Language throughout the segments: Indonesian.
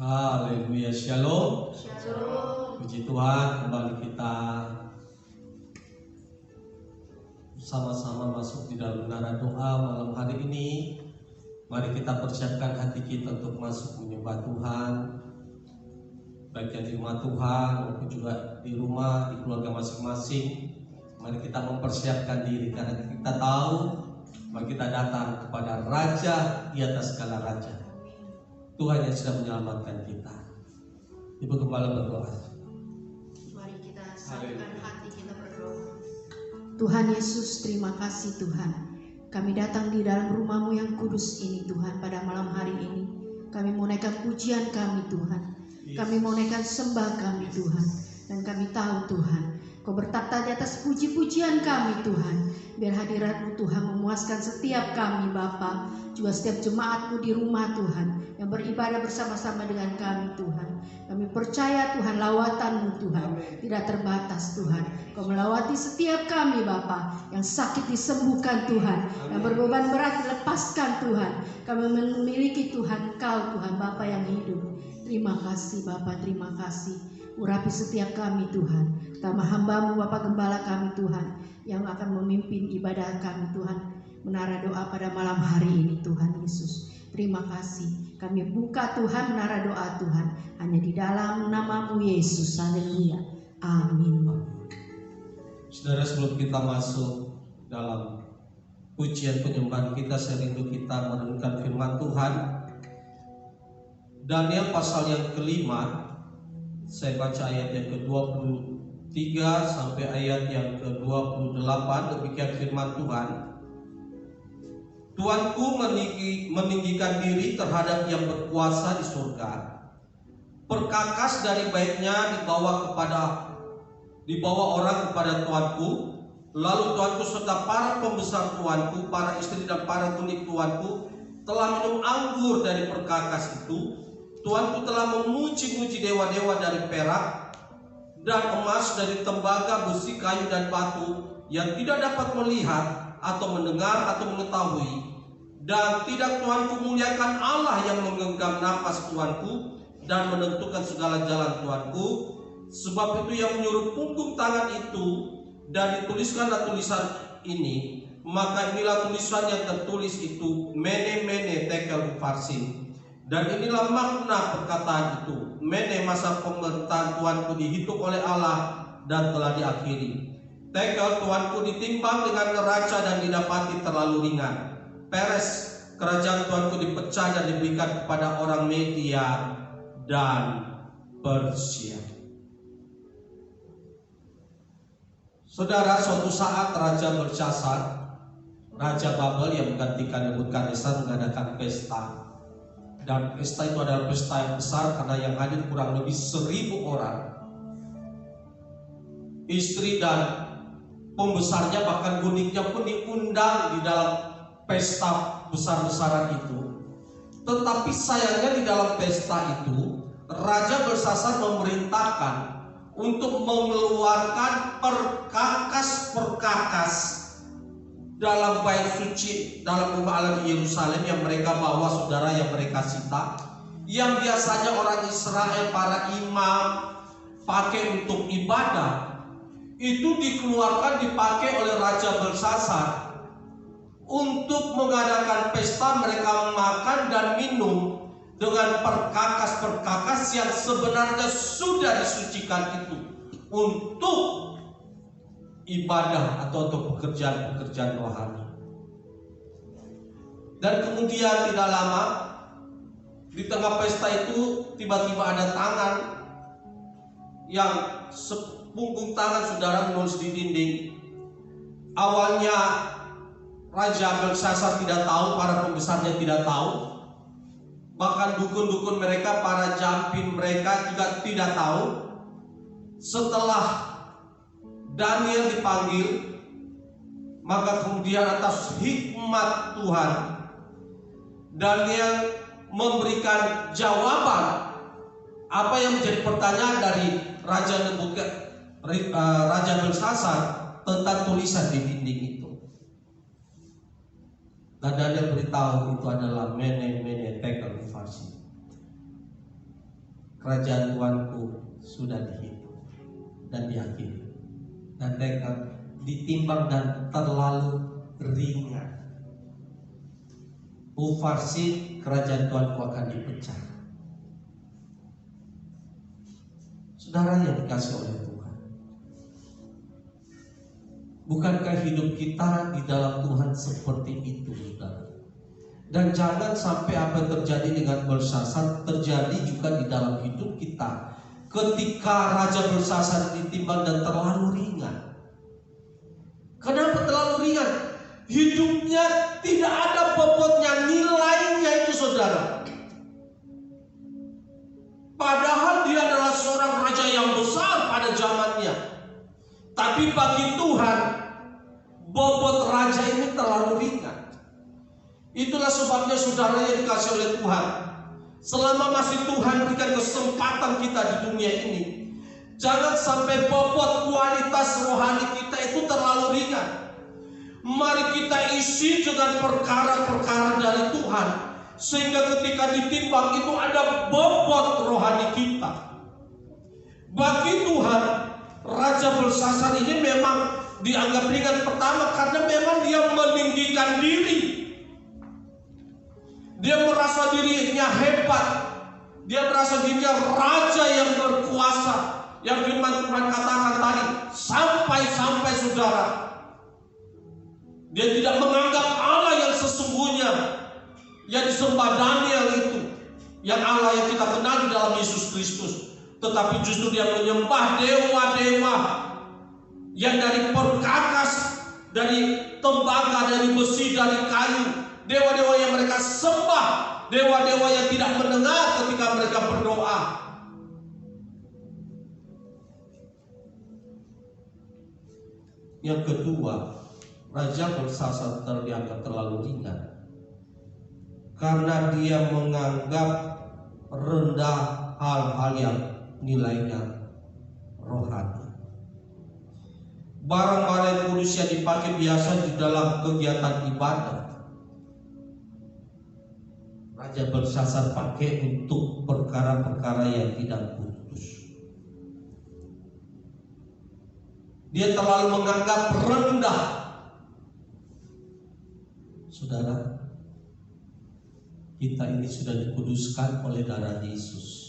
Haleluya, shalom. Shalom. Puji Tuhan, kembali kita sama-sama masuk di dalam menara doa malam hari ini. Mari kita persiapkan hati kita untuk masuk menyembah Tuhan, baik yang di rumah Tuhan maupun juga di rumah, di keluarga masing-masing. Mari kita mempersiapkan diri karena kita tahu bahwa kita datang kepada Raja di atas segala raja, Tuhan yang sudah menyelamatkan kita. Ibu Gembala berdoa. Mari kita satukan hati kita berdoa. Tuhan Yesus, terima kasih Tuhan. Kami datang di dalam rumah-Mu yang kudus ini Tuhan pada malam hari ini. Kami mau naikkan pujian kami Tuhan. Kami mau naikkan sembah kami Tuhan. Dan kami tahu Tuhan, Kau bertata di atas puji-pujian kami Tuhan. Biar hadirat-Mu Tuhan memuaskan setiap kami Bapa, juga setiap jemaat-Mu di rumah Tuhan, yang beribadah bersama-sama dengan kami Tuhan. Kami percaya Tuhan, lawatan-Mu Tuhan tidak terbatas Tuhan. Kau melawati setiap kami Bapa, yang sakit disembuhkan Tuhan, yang berbeban berat dilepaskan Tuhan. Kami memiliki Tuhan Kau Tuhan Bapa yang hidup. Terima kasih Bapa, terima kasih. Urapi setiap kami Tuhan, terutama hamba-Mu Bapa Gembala kami Tuhan, yang akan memimpin ibadah kami Tuhan, menara doa pada malam hari ini Tuhan Yesus. Terima kasih. Kami buka Tuhan menara doa Tuhan, hanya di dalam nama-Mu Yesus. Haleluya. Amin. Saudara, sebelum kita masuk dalam pujian penyembahan kita, saya rindu kita merenungkan firman Tuhan. Daniel pasal yang kelima, saya baca ayat yang ke-23 sampai ayat yang ke-28. Demikian firman Tuhan. Tuanku meninggikan diri terhadap yang berkuasa di surga. Perkakas dari baiknya dibawa orang kepada Tuanku. Lalu Tuanku serta para pembesar Tuanku, para istri dan para tunik Tuanku telah minum anggur dari perkakas itu. Tuanku telah memuji-muji dewa-dewa dari perak dan emas, dari tembaga, besi, kayu dan batu, yang tidak dapat melihat atau mendengar atau mengetahui. Dan tidak Tuanku muliakan Allah yang menggenggam nafas Tuanku dan menentukan segala jalan Tuanku. Sebab itu yang menyuruh punggung tangan itu dan dituliskanlah tulisan ini. Maka inilah tulisan yang tertulis itu, Mene Mene Tekel Upharsin. Dan inilah makna perkataan itu, Mene, masa pemerintahan Tuanku dihitung oleh Allah dan telah diakhiri. Tekel, Tuanku ditimbang dengan neraca dan didapati terlalu ringan. Peres, kerajaan Tuanku dipecah dan diberikan kepada orang Media dan Persia. Saudara, suatu saat Raja Belshazzar, Raja Babel yang menggantikan Nebukadnezar, mengadakan pesta. Dan pesta itu adalah pesta yang besar karena yang hadir kurang lebih 1.000 orang. Istri dan pembesarnya, bahkan uniknya pun diundang di dalam pesta besar-besaran itu. Tetapi sayangnya di dalam pesta itu, Raja Belshazzar memerintahkan untuk mengeluarkan perkakas-perkakas dalam bait suci, dalam rumah Allah di Yerusalem yang mereka bawa, saudara, yang mereka sita, yang biasanya orang Israel, para imam pakai untuk ibadah, itu dikeluarkan, dipakai oleh Raja Belshazzar untuk mengadakan pesta. Mereka makan dan minum dengan perkakas-perkakas yang sebenarnya sudah disucikan itu untuk ibadah atau untuk pekerjaan-pekerjaan rohani. Dan kemudian tidak lama, di tengah pesta itu tiba-tiba ada tangan yang sepunggung tangan, saudara, menulis di dinding. Awalnya Raja Belshazzar tidak tahu, para pembesarnya tidak tahu, bahkan dukun-dukun mereka, para jampin mereka juga tidak tahu. Setelah Daniel dipanggil, maka kemudian atas hikmat Tuhan, Daniel memberikan jawaban apa yang menjadi pertanyaan dari Raja Belshazzar tentang tulisan di dinding itu. Dan Daniel beritahu itu adalah Mene Mene Tekel Upharsin. kerajaan Tuanku sudah dihitung dan diakhiri, dan ditimbang dan terlalu ringan. Ufarsin, kerajaan Tuanku akan dipecah. Saudara yang dikasih oleh Tuhan, bukankah hidup kita di dalam Tuhan seperti itu, saudara? Dan jangan sampai apa yang terjadi dengan Belsasar terjadi juga di dalam hidup kita. Ketika Raja Belsasar ditimbang dan terlalu ringan. Kenapa terlalu ringan? Hidupnya tidak ada bobotnya, nilainya itu, saudara. Padahal dia adalah seorang raja yang besar pada zamannya. Tapi bagi Tuhan, bobot raja ini terlalu ringan. Itulah sebabnya saudara yang dikasih oleh Tuhan, selama masih Tuhan berikan kesempatan kita di dunia ini, jangan sampai bobot kualitas rohani kita itu terlalu ringan. Mari kita isi dengan perkara-perkara dari Tuhan, sehingga ketika ditimbang itu ada bobot rohani kita. Bagi Tuhan, Raja Belsasar ini memang dianggap ringan pertama karena memang dia meninggikan diri. Dia merasa dirinya hebat. Dia merasa dirinya raja yang berkuasa. Yang firman Tuhan katakan tadi, sampai-sampai saudara, dia tidak menganggap Allah yang sesungguhnya yang disembah Daniel itu, yang Allah yang kita kenal di dalam Yesus Kristus. Tetapi justru dia menyembah dewa-dewa yang dari perkakas, dari tembaga, dari besi, dari kayu. Dewa-dewa yang mereka sembah, dewa-dewa yang tidak mendengar ketika mereka berdoa. Yang kedua, Raja Belsasar dianggap terlalu ringan karena dia menganggap rendah hal-hal yang nilainya rohani. Barang-barang kudus yang dipakai biasa di dalam kegiatan ibadah, Raja Belsasar pakai untuk perkara-perkara yang tidak kudus. Dia terlalu menganggap rendah. Saudara, kita ini sudah dikuduskan oleh darah Yesus.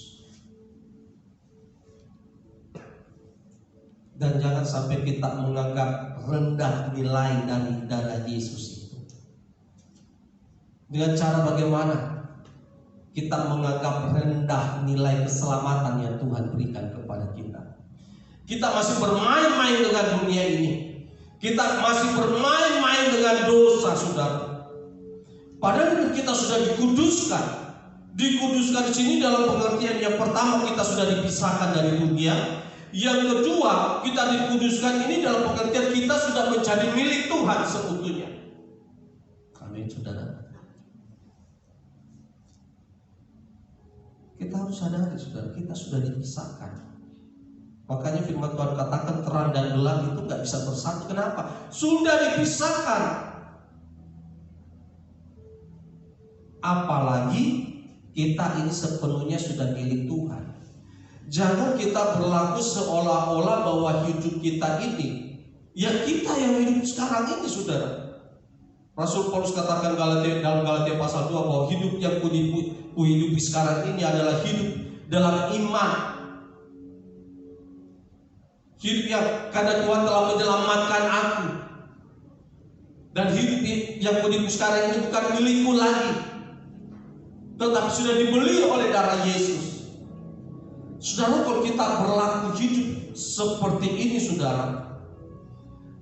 Dan jangan sampai kita menganggap rendah nilai dari darah Yesus itu. Dengan cara bagaimana? Kita menganggap rendah nilai keselamatan yang Tuhan berikan kepada kita. Kita masih bermain-main dengan dunia ini. Kita masih bermain-main dengan dosa, saudara. Padahal kita sudah dikuduskan. Dikuduskan di sini dalam pengertian yang pertama, kita sudah dipisahkan dari dunia. Yang kedua, kita dikuduskan ini dalam pengertian kita sudah menjadi milik Tuhan seutuhnya. Amin, saudara. Kita harus sadari, saudara, kita sudah dipisahkan. Makanya firman Tuhan katakan terang dan gelap itu gak bisa bersatu. Kenapa? Sudah dipisahkan. Apalagi kita ini sepenuhnya sudah milik Tuhan. Jangan kita berlaku seolah-olah bahwa hidup kita ini, ya kita yang hidup sekarang ini, saudara. Rasul Paulus katakan dalam Galatia pasal 2 bahwa hidup yang kuhidupi sekarang ini adalah hidup dalam iman. Hidup yang karena Tuhan telah menyelamatkan aku. Dan hidup yang kuhidupi sekarang ini bukan milikku lagi, tetapi sudah dibeli oleh darah Yesus. Saudara, kalau kita berlaku hidup seperti ini, saudara,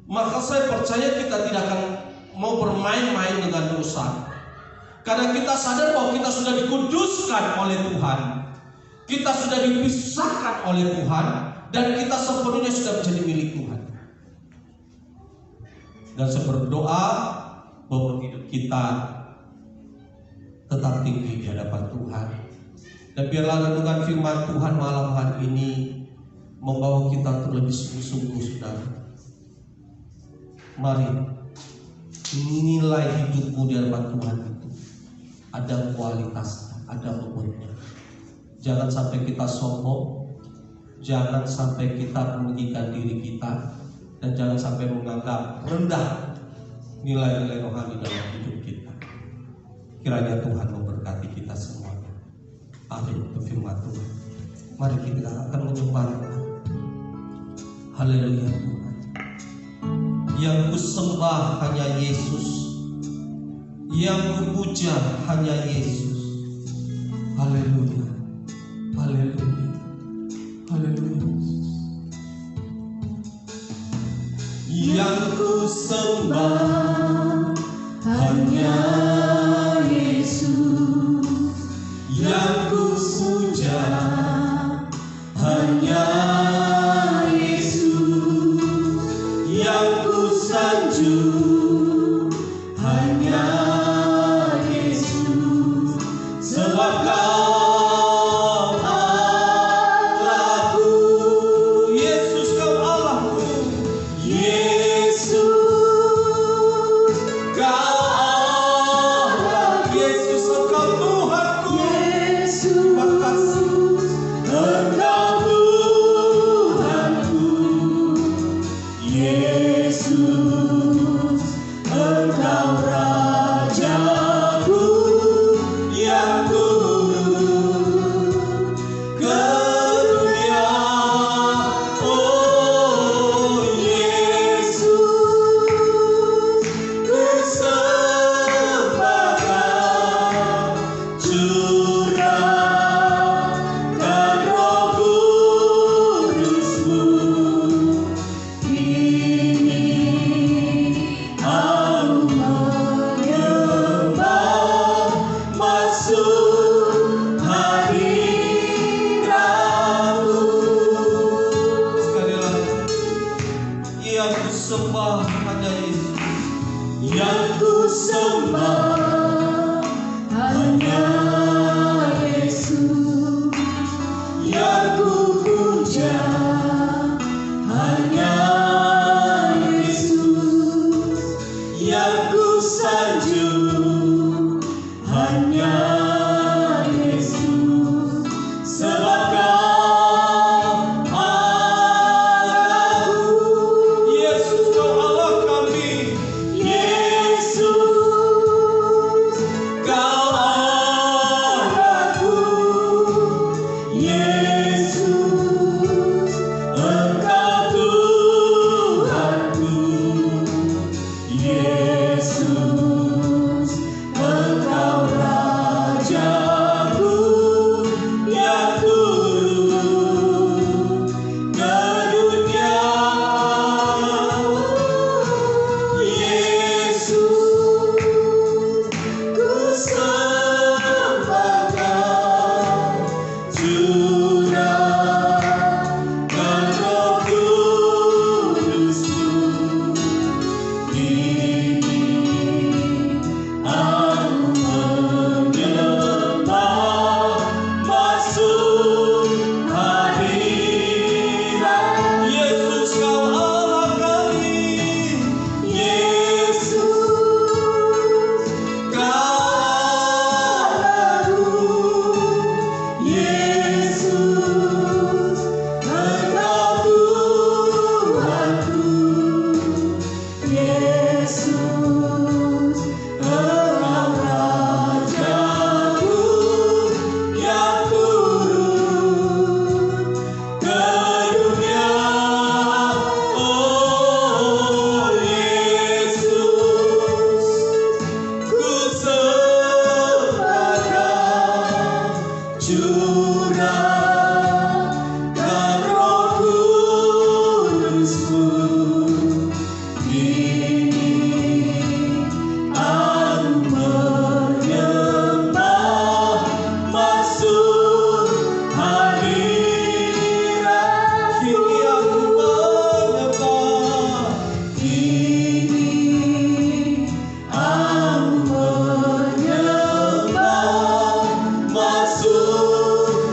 maka saya percaya kita tidak akan mau bermain-main dengan dosa. Karena kita sadar bahwa kita sudah dikuduskan oleh Tuhan. Kita sudah dipisahkan oleh Tuhan. Dan kita sepenuhnya sudah menjadi milik Tuhan. Dan saya berdoa bahwa hidup kita tetap tinggi di hadapan Tuhan. Dan biarlah renungan firman Tuhan malam hari ini membawa kita untuk lebih sungguh-sungguh, saudara. Mari, nilai hidupmu di hadapan Tuhan itu ada kualitasnya, ada bobotnya. Jangan sampai kita sombong, jangan sampai kita meninggikan diri kita, dan jangan sampai menganggap rendah nilai-nilai rohani dalam hidup kita. Kiranya Tuhan memberkati kita semuanya. Amin. Itu firman Tuhan. Mari kita akan menyembah Tuhan. Haleluya Tuhan. Yang kusembah hanya Yesus, yang kupuja hanya Yesus. Haleluya. Haleluya. Haleluya. Yang kusembah hanya Yesus, yang kupuja hanya Yesus, yang kusanjung hanya Yesus, sebab Kau Allahku. Yesus, Kau Allahku. Yesus, Kau Allah. Yesus, Engkau Tuhanku. Yesus, Engkau Tuhanku. Yesus, Engkau Rajaku yang turun ke dunia. Oh Yesus, kusembahkan, curahkan Roh Kudus-Mu. Kini aku menyembah, masuk hadirat-Mu. Sekali lagi, yang kusembah hanya Yesus, yang kusembah hanya Yesus, yang kupuja hanya Yesus, yang kusanjung hanya Yesus, sebab Kau Allahku. Yesus, Kau Allah kami. Yesus, Kau Allahku. Yesus, Engkau Tuhanku. Yesus, Engkau Rajaku yang turun ke dunia. Yesus, kusembahkan, curahkan Roh Kudus-Mu. Kini aku menyembah, masuk hadirat. Yesus, Kau Allah kami. Yesus, Kau Allahku. Yesus, Engkau Tuhanku. Yesus, Engkau Rajaku yang turun ke dunia. Oh Yesus, kusembahkan, curahkan Roh Kudus-Mu. Kini aku menyembah, masuk hadirat. Kini aku menyembah. Kini aku menyembah, masuk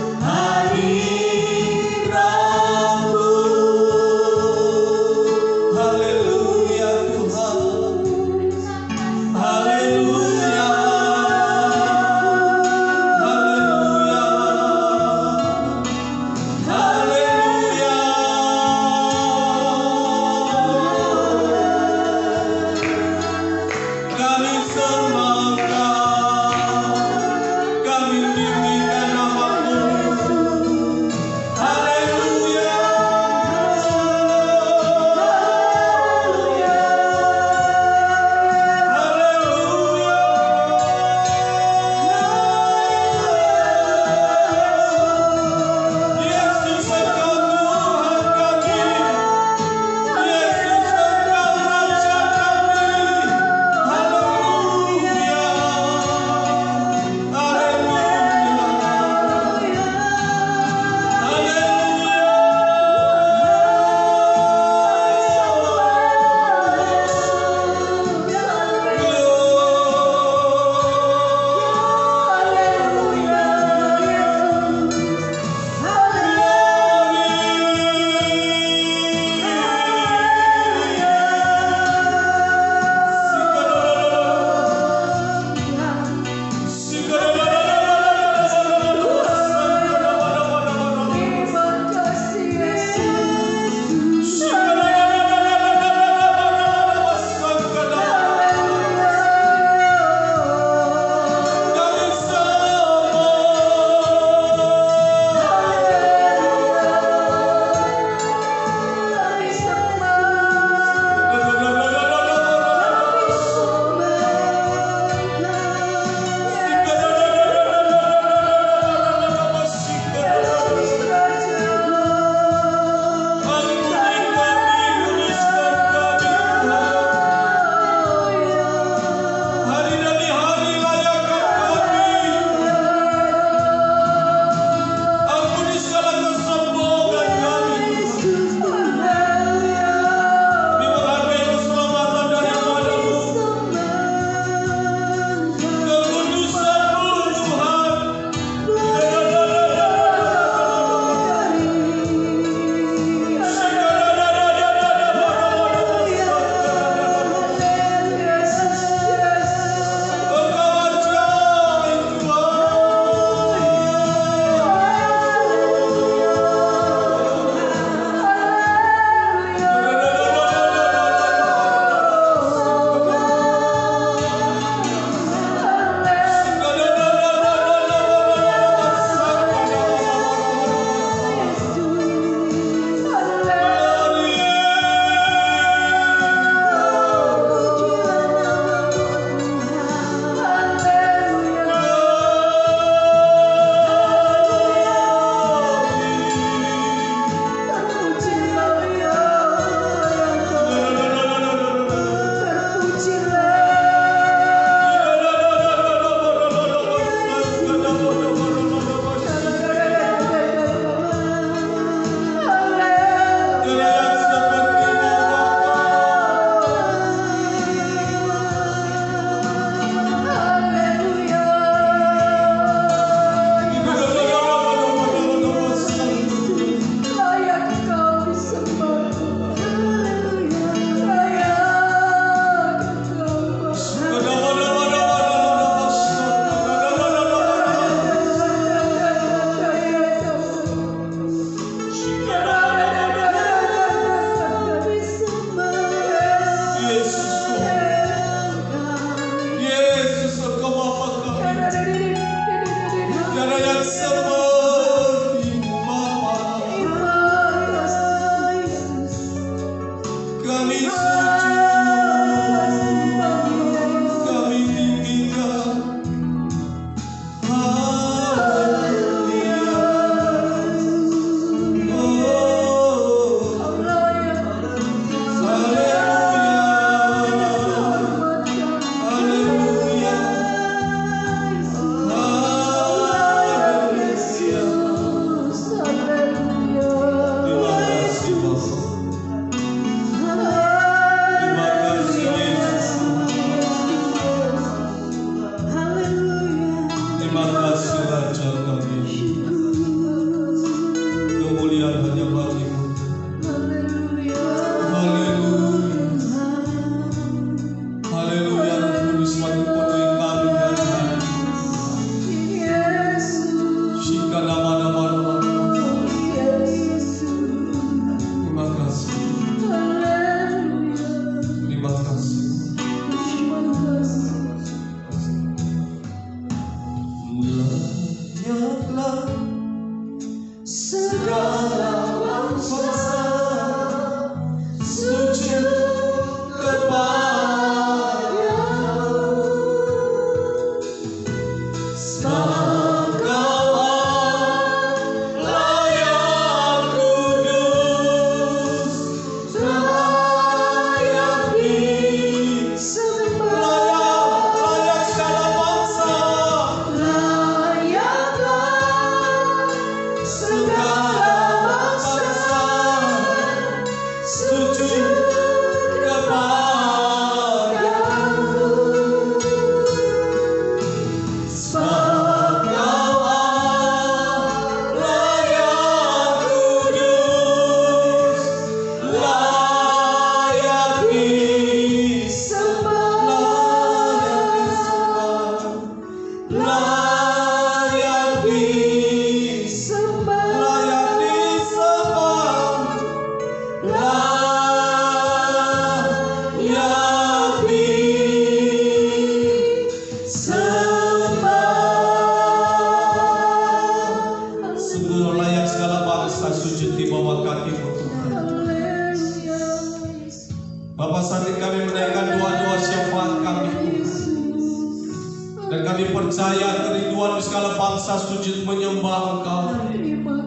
niscaya kerinduan segala bangsa sujud menyembah Engkau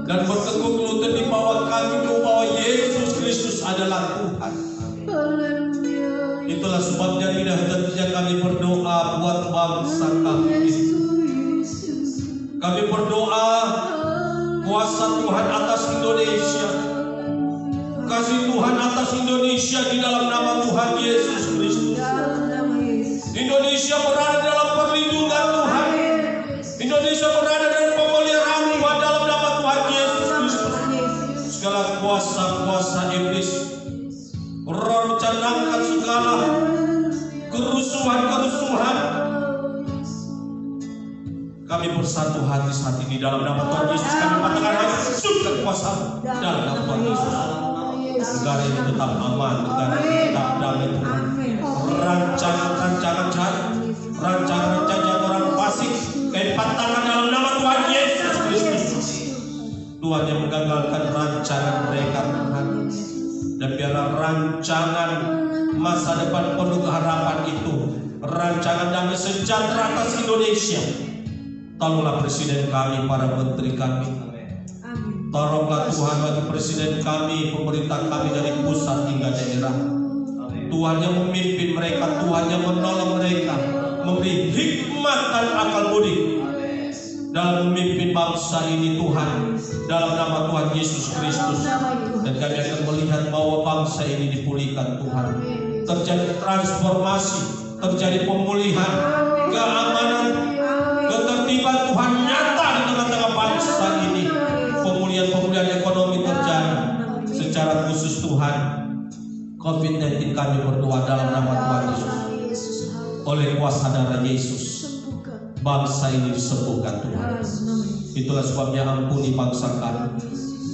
dan bertekuk lutut di bawah kaki bahwa Yesus Kristus adalah Tuhan. Itulah sebabnya tidak henti-hentinya kami berdoa buat bangsa kami ini. Kami berdoa kuasa Tuhan atas Indonesia, kasih Tuhan atas Indonesia di dalam nama Tuhan Yesus Kristus. Indonesia berada dalam perlindungan Tuhan. Indonesia berada dalam pemeliharaan Tuhan dalam nama Tuhan Yesus Kristus. Segala kuasa-kuasa iblis merencanakan segala kerusuhan-kerusuhan, kami bersatu hati saat ini dalam nama Tuhan Yesus. Kami katakan hancur kekuasaan dalam nama Tuhan Yesus. Negara ini tetap aman, negara ini tetap damai Tuhan. Rancangan-rancangan jahat, rancangan-rancangan orang fasik, keempat tangan dalam nama Tuhan Yesus Kristus. Tuhan yang menggagalkan rancangan mereka Tuhan. Dan biarlah rancangan masa depan penuh harapan itu, rancangan damai sejahtera atas Indonesia. Tolonglah presiden kami, para menteri kami. Tolonglah Tuhan bagi presiden kami, pemerintah kami dari pusat hingga daerah. Tuhan yang memimpin mereka, Tuhan yang menolong mereka, memberi hikmat dan akal budi dalam memimpin bangsa ini Tuhan, dalam nama Tuhan Yesus Kristus. Dan kami akan melihat bahwa bangsa ini dipulihkan Tuhan, terjadi transformasi, terjadi pemulihan, keamanan, ketertiban Tuhan nyata di tengah-tengah bangsa ini. Pemulihan ekonomi terjadi secara khusus Tuhan. COVID-19 kami berdoa dalam nama Tuhan Yesus. Oleh kuasa darah Yesus, bangsa ini disembuhkan Tuhan. Itulah sebabnya ampuni bangsa kami.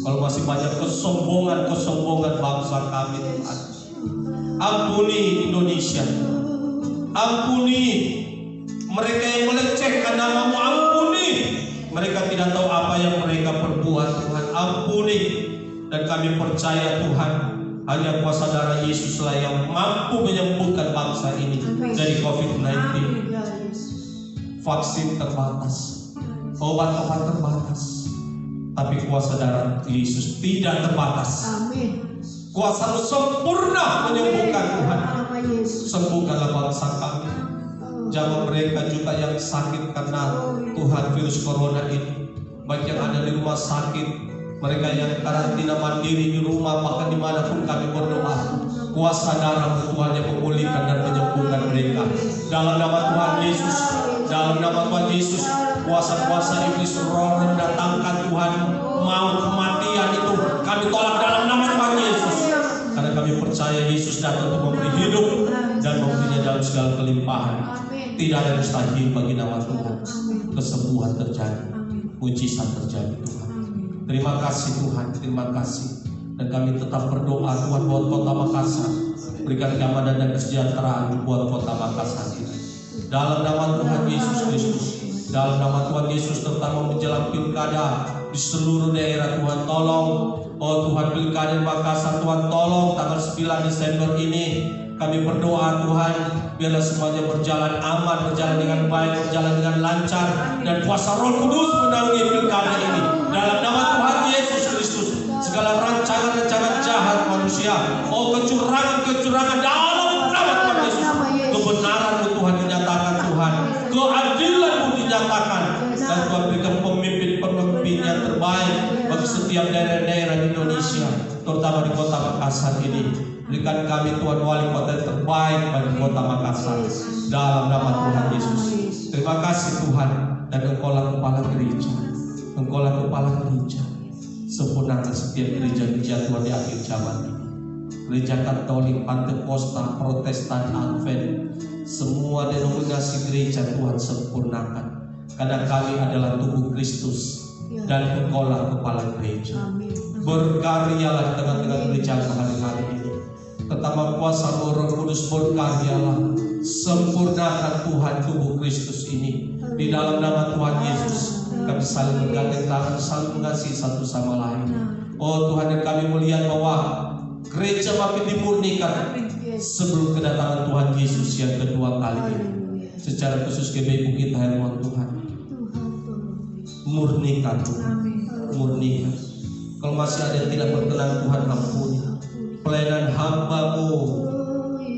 Kalau masih banyak kesombongan bangsa kami Tuhan, ampuni Indonesia. Ampuni mereka yang melecehkan namamu, ampuni. Mereka tidak tahu apa yang mereka perbuat Tuhan, ampuni. Dan kami percaya Tuhan, hanya kuasa darah Yesuslah yang mampu menyembuhkan bangsa ini dari COVID-19. Vaksin terbatas, obat-obat terbatas, tapi kuasa darah Yesus tidak terbatas. Kuasa-Mu sempurna menyembuhkan Tuhan. Sembuhkanlah bangsa kami. Jaga mereka juga yang sakit karena Tuhan virus corona ini, baik yang ada di rumah sakit, mereka yang karantina mandiri di rumah, bahkan dimanapun kami berdoa. Kuasa darah Tuhan yang memulihkan dan menyembuhkan mereka. Dalam nama Tuhan Yesus, dalam nama Tuhan Yesus, kuasa-kuasa iblis roh mendatangkan Tuhan maut kematian itu kami tolak dalam nama Tuhan Yesus. Karena kami percaya Yesus datang untuk memberi hidup dan memberinya dalam segala kelimpahan. Tidak ada mustahil bagi nama Tuhan. Kesembuhan terjadi, mujizat terjadi Tuhan. Terima kasih Tuhan, terima kasih. Dan kami tetap berdoa Tuhan buat kota Makassar. Berikan keamanan dan kesejahteraan buat kota Makassar ini. Dalam nama Tuhan Yesus Kristus, dalam nama Tuhan Yesus, terutama menjelang pilkada di seluruh daerah Tuhan tolong. Oh Tuhan, pilkada di Makassar Tuhan tolong tanggal 9 Desember ini. Kami berdoa Tuhan, biarlah semuanya berjalan aman, berjalan dengan baik, berjalan dengan lancar, dan kuasa Roh Kudus menaungi pilkada ini. Dalam nama Tuhan Yesus Kristus, segala rancangan-rancangan jahat manusia, kecurangan-kecurangan dalam nama Tuhan Yesus, kebenaran-Mu Tuhan dinyatakan Tuhan, keadilan-Mu dinyatakan, dan Tuhan berikan pemimpin-pemimpin yang terbaik bagi setiap daerah-daerah di Indonesia, terutama di kota Makassar ini. Berikan kami Tuhan wali kota yang terbaik bagi kota Makassar dalam nama Tuhan Yesus. Terima kasih Tuhan, dan Engkaulah kepala gereja, Engkaulah kepala gereja. Sempurnakan setiap gereja-gereja Tuhan di akhir zaman ini. Gereja Katolik, Pantekosta, Protestan, Advent, semua denominasi gereja Tuhan sempurnakan. Karena kami adalah tubuh Kristus dan Engkaulah kepala gereja. Berkaryalah di tengah-tengah gereja hari-hari ini. Pertama kuasa Roh Kudus berkaryalah, sempurnakan Tuhan tubuh Kristus ini. Di dalam nama Tuhan Yesus, kami saling bergandeng tangan, saling mengasihi satu sama lain. Oh Tuhan, dan kami melihat bahwa gereja makin dimurnikan sebelum kedatangan Tuhan Yesus yang kedua kali ini. Secara khusus ibu kita Herman Tuhan, Tuhan tolong Yesus. murnikan Tuhan, murnikan. Kalau masih ada yang tidak berkenan Tuhan ampuni. Pelayanan hamba-Mu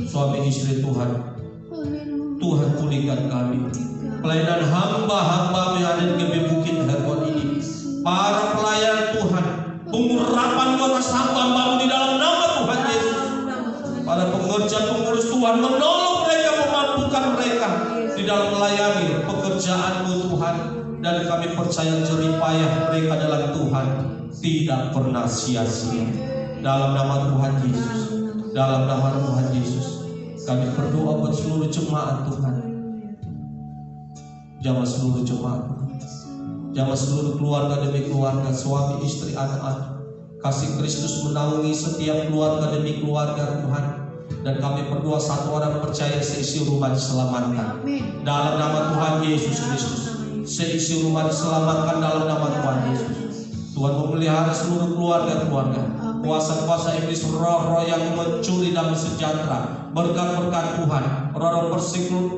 suami istri Tuhan, Tuhan pulihkan kami. Pelayanan hamba-hamba yang ada di Bukit Hermon ini, para pelayan Tuhan, pengurapan atas hamba-Mu di dalam nama Tuhan Yesus. Para pengerja pengurus Tuhan, menolong mereka, memampukan mereka di dalam melayani pekerjaan-Mu Tuhan. Dan kami percaya jerih payah mereka dalam Tuhan tidak pernah sia-sia. Dalam nama Tuhan Yesus, dalam nama Tuhan Yesus, kami berdoa buat seluruh jemaat Tuhan. Jamah seluruh jemaat, jamah seluruh keluarga demi keluarga, suami istri anak-anak. Kasih Kristus menaungi setiap keluarga demi keluarga Tuhan. Dan kami berdoa satu orang percaya seisi rumah diselamatkan dalam nama Tuhan Yesus Kristus. Seisi rumah diselamatkan dalam nama Tuhan Yesus. Tuhan memelihara seluruh keluarga-keluarga. Kuasa-kuasa iblis, roh-roh yang mencuri dan sejahtera, berkat-berkat Tuhan, roh-roh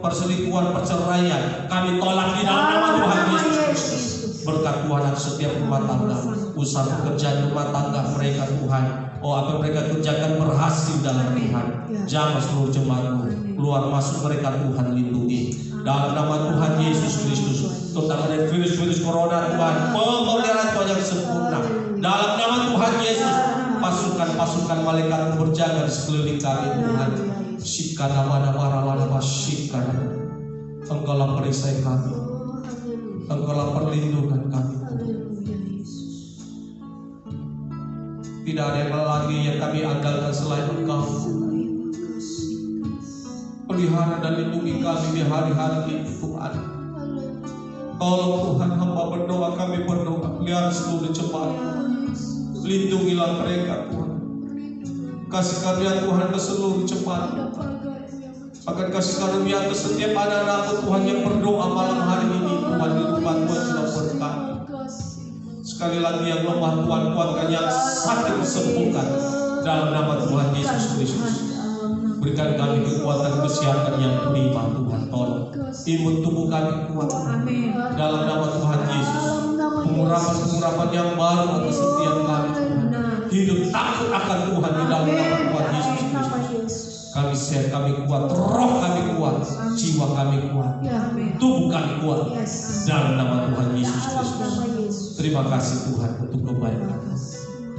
perselingkuhan, perceraian, kami tolak di dalam nama Tuhan Yesus Kristus. Berkat Tuhan atas setiap rumah tangga, usaha pekerjaan rumah tangga mereka Tuhan. Oh, apa mereka kerjakan berhasil dalam Tuhan. Jamah seluruh jemaat-Mu, keluar masuk mereka Tuhan lindungi. Dalam nama Tuhan Yesus Kristus, terutama dari virus-virus corona Tuhan, pemeliharaan Tuhan yang sempurna. Dalam nama Tuhan Yesus, pasukan-pasukan malaikat berjaga di sekeliling kami Tuhan. Sikana mana marah sikana. Engkaulah perisai kami, Engkaulah perlindungan kami. Tidak ada yang lagi yang kami andalkan selain Engkau. Pelihara dan lindungi kami di hari-hari ini Tuhan. Tolong Tuhan, hamba berdoa, kami berdoa, pelihara seluruh jemaat. Lindungilah mereka Tuhan. Kasih karunia Tuhan ke seluruh jemaat. Akan kasih karunia ke setiap anak-anak Tuhan yang berdoa malam hari ini Tuhan, di rumah Tuhan sudah berkati. Sekali lagi yang lemah Tuhan kuatkan, yang sakit sembuhkan dalam nama Tuhan Yesus Kristus. Berikan kami kekuatan kesehatan yang prima Tuhan. Tolong imun tubuh kami kuat dalam nama Tuhan Yesus. Pengurapan-pengurapan yang baru atas setiap kami Tuhan. Hidup takut akan Tuhan di dalam nama Tuhan Yesus Kristus. Kami sehat, kami kuat, roh kami kuat, jiwa kami kuat, tubuh kami kuat dalam nama Tuhan Yesus Kristus. Terima kasih Tuhan untuk kebaikan.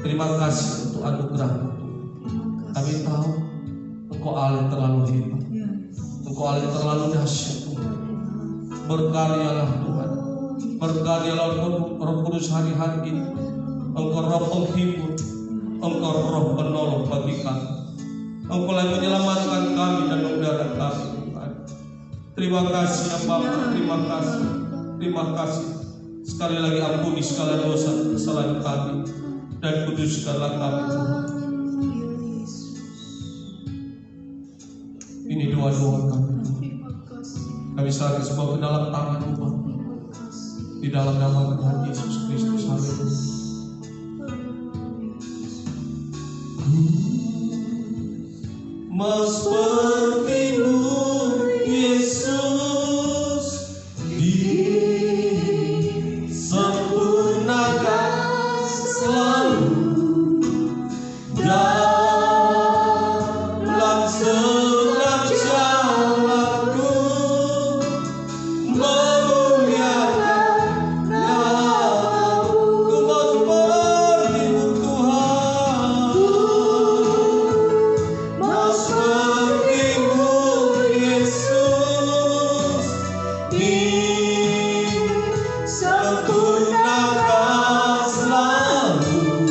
Terima kasih untuk anugerah-Mu. Kami tahu Engkau Allah terlalu hebat, Engkau Allah terlalu dahsyat Tuhan. Berkaryalah Tuhan, berkaryalah Roh Kudus hari-hari ini. Engkau roh penghibur, Engkau roh penolong bagi kami. Engkau yang menyelamatkan kami dan memelihara kami Tuhan. Terima kasih ya Bapa, terima kasih, terima kasih. Sekali lagi ampuni segala dosa kesalahan kami dan kuduskanlah kami Tuhan. Ini doa-doa kami. Kami serahkan semua ke dalam tangan-Mu Bapa. Di dalam nama Tuhan Yesus Kristus. Haleluya. Mau seperti-Mu Yesus, disempurnakan selalu dalam setiap jalanku, memuliakan nama-Mu. Ku mau seperti-Mu Tuhan, mau seperti-Mu Yesus, disempurnakan selalu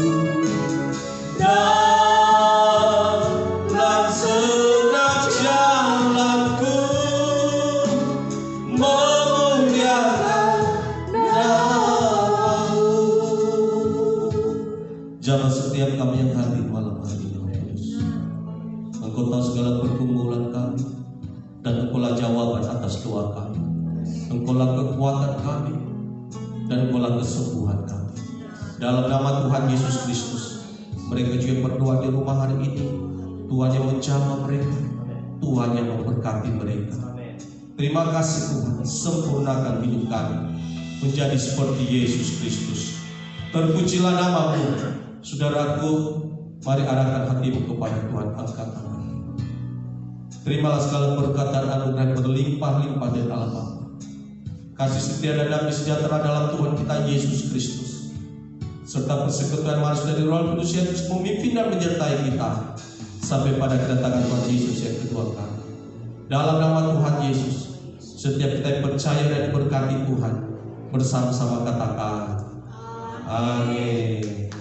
dalam setiap jalanku, memuliakan nama-Mu. Jamah setiap kami yang hadir malam hari ini, Yesus. Engkau tahu segala pergumulan kami, dan Engkaulah jawaban atas doa kami. Engkaulah kekuatan kami, dan Engkaulah kesembuhan kami. Dalam nama Tuhan Yesus Kristus, mereka juga yang berdoa di rumah hari ini, Tuhan yang menjamah mereka, Tuhan yang memberkati mereka. Terima kasih Tuhan, sempurnakan hidup kami menjadi seperti Yesus Kristus. Terpujilah nama-Mu. Saudaraku, mari arahkan hatimu kepada Tuhan, angkat tangan. Terimalah segala perkataan anugerah yang berlimpah-limpah dari Allah Bapa. Kasih setia dan damai sejahtera dalam Tuhan kita Yesus Kristus, serta persekutuan manis dari Roh Kudus yang terus memimpin dan menyertai kita sampai pada kedatangan Tuhan Yesus yang kedua kali. Dalam nama Tuhan Yesus, setiap kita yang percaya dan diberkati Tuhan, bersama-sama katakan amin.